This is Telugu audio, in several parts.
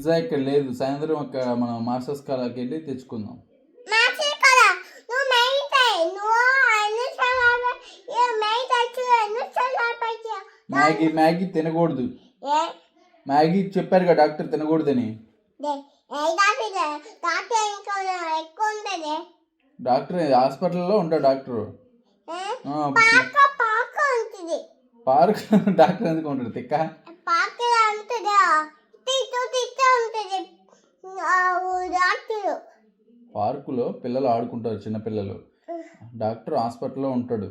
పిజ్జా ఇక్కడ లేదు, సాయంత్రం అక్కడ మనం మాస్టర్స్ కాలాకి వెళ్ళి తెచ్చుకుందాం. మ్యాగీ తినకూడదు. మ్యాగీ చెప్పారు కదా డాక్టర్ తినకూడదని. డాక్టర్ హాస్పిటల్లో ఉంటాడు డాక్టర్. పార్క్ డాక్టర్ ఎందుకు ఉంటాడు తిక్క? పార్కులో పిల్లలు ఆడుకుంటారు, చిన్నపిల్లలు. డాక్టర్ హాస్పిటల్లో ఉంటాడు.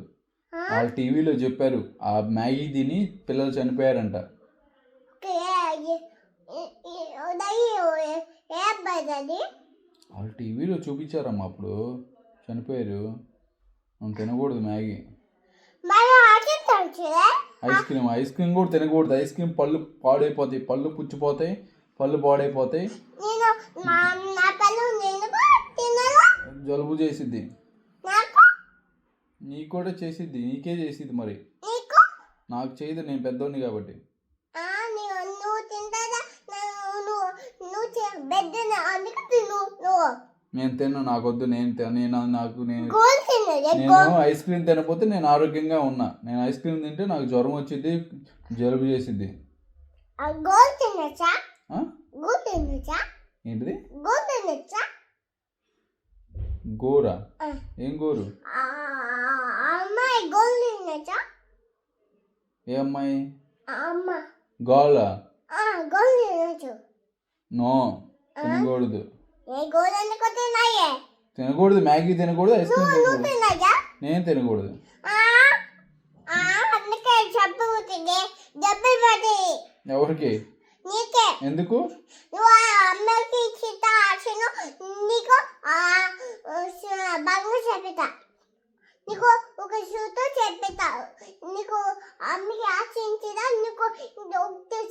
వాళ్ళు టీవీలో చెప్పారు ఆ మ్యాగీ తిని పిల్లలు చనిపోయారంట. వాళ్ళు టీవీలో చూపించారమ్మా, అప్పుడు చనిపోయారు. తినకూడదు మ్యాగీ. ఐస్ క్రీమ్ కూడా తినకూడదు. ఐస్ క్రీమ్ పళ్ళు పాడైపోతాయి, పళ్ళు పుచ్చిపోతాయి, పళ్ళు పాడైపోతాయి, జలుబు చేసిద్ది. నీకు కూడా చేసిద్ది, నీకే చేసిద్ది. మరి నాకు చేయదు, నేను పెద్దోడిని కాబట్టి. నేను తిన్నా, నాకొద్దు. నేను ఐస్ క్రీమ్ తినకపోతే నేను ఆరోగ్యంగా ఉన్నా. నేను ఐస్ క్రీమ్ తింటే నాకు జ్వరం వచ్చింది, జలుబు చేసిద్ది. ఏంటిది గోరా? ఏం గోరు? ఏ అమ్మాయి? గోలా? నో, తినకూడదు. తినకూడదు, మ్యాగీ తినకూడదు, ఐస్ క్రీమ్ తినకూడదు. నేను తినకూడదు. ఎవరికి? ఎందుకు? నీకు ఒక షూతో చెప్పేతా, నీకు అమ్మకి ఆశించిదా, నీకు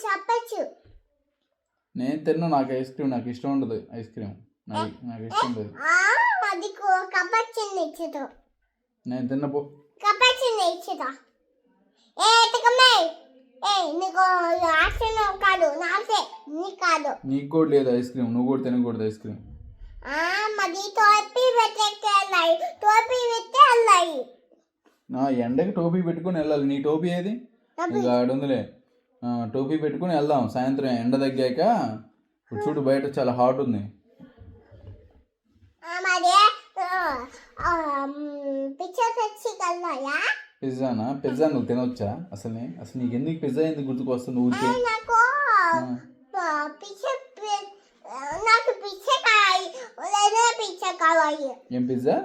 చెప్పచ్చు. నేను తిన్నా, నాకు ఐస్ క్రీమ్ నాకు ఇష్టం ఉండదు. ఐస్ క్రీమ్ నాకు ఇష్టం ఉండదు. నేను తిన్నపో నీకు కూడా లేదు ఐస్ క్రీమ్, నువ్వు కూడా తినకూడదు ఐస్ క్రీమ్. ఎండకి టోపీ పెట్టుకుని వెళ్ళాలి. నీ టోపీ ఏది? ఇక ఆడుందిలే, టోపీ పెట్టుకుని వెళ్దాం సాయంత్రం ఎండ తగ్గాక. చూడు బయట చాలా హాట్ ఉంది. పిజ్జానా? పిజ్జా నువ్వు తినొచ్చా? అసలు నీకు ఎందుకు పిజ్జా ఎందుకు గుర్తుకొస్తుంది ఊరికే? ఏం పిజ్జా?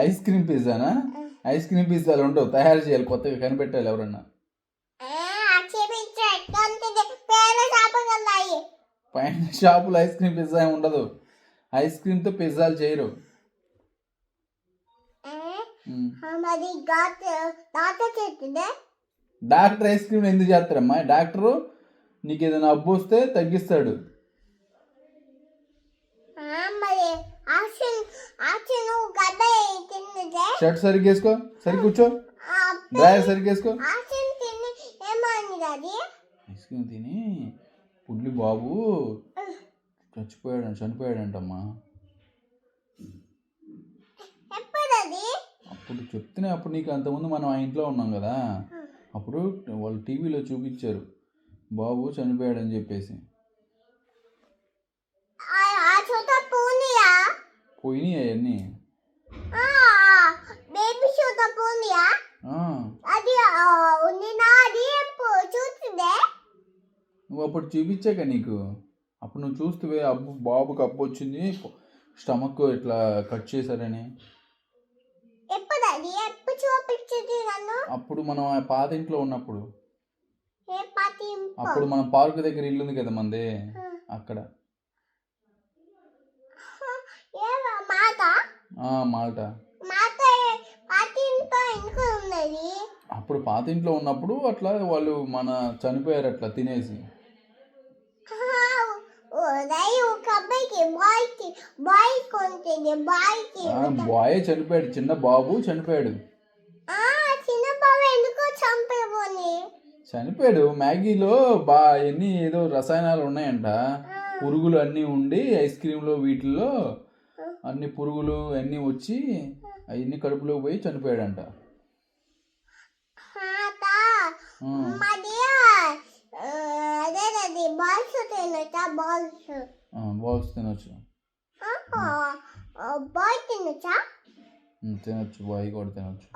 ఐస్ క్రీమ్ పిజ్జానా? ఐస్ క్రీమ్ పిజ్జాలు ఉండవు, తయారు చేయాలి, కొత్తగా కనిపెట్టాలి ఎవరన్నా. పైన షాపులో ఐస్ క్రీమ్ పిజ్జా ఏమి ఉండదు. ఐస్ క్రీమ్తో పిజ్జాలు చేయరు. డాక్టర్ ఐస్ క్రీమ్ ఎందుకు చేస్తారమ్మా? డాక్టరు నీకు ఏదైనా అబ్బు వస్తే తగ్గిస్తాడు. షర్ట్ సరిగ్గా వేసుకో, సరి కూర్చో, డ్రైవర్ సరిగ్గా వేసుకో. ఐస్ క్రీమ్ తిని పుల్లి బాబు చనిపోయాడంటమ్మా. అప్పుడు చెప్తేనే, అప్పుడు నీకు అంతకుముందు మనం ఆ ఇంట్లో ఉన్నాం కదా, అప్పుడు వాళ్ళు టీవీలో చూపించారు బాబు చనిపోయాడని చెప్పేసి. పోయినాయి అవన్నీ. నువ్వు అప్పుడు చూపించాక నీకు, అప్పుడు నువ్వు చూస్తే బాబుకి అప్పు వచ్చింది, స్టమక్ ఇట్లా కట్ చేశారని. అప్పుడు మనం పాత ఇంట్లో ఉన్నప్పుడు, అప్పుడు మనం పార్క్ దగ్గర ఇల్లు ఉంది కదా మంది, అక్కడ. మాల్టా అప్పుడు పాత ఇంట్లో ఉన్నప్పుడు అట్లా వాళ్ళు మన చనిపోయారు అట్లా తినేసి. బాయ్ చనిపోయాడు, చిన్న బాబు చనిపోయాడు. చనిపోయాడు. మ్యాగీలో ఎన్ని ఏదో రసాయనాలు ఉన్నాయంట, పురుగులు అన్నీ ఉండి ఐస్ క్రీమ్లో వీటిల్లో అన్ని పురుగులు అన్నీ వచ్చి అవన్నీ కడుపులోకి పోయి చనిపోయాడంట. మరి అదేనండి బాల్స్ తినొచ్చా? బాల్స్ తినొచ్చు. బాయ్ తినొచ్చా? తినొచ్చు, బాయ్ కూడా తినొచ్చు.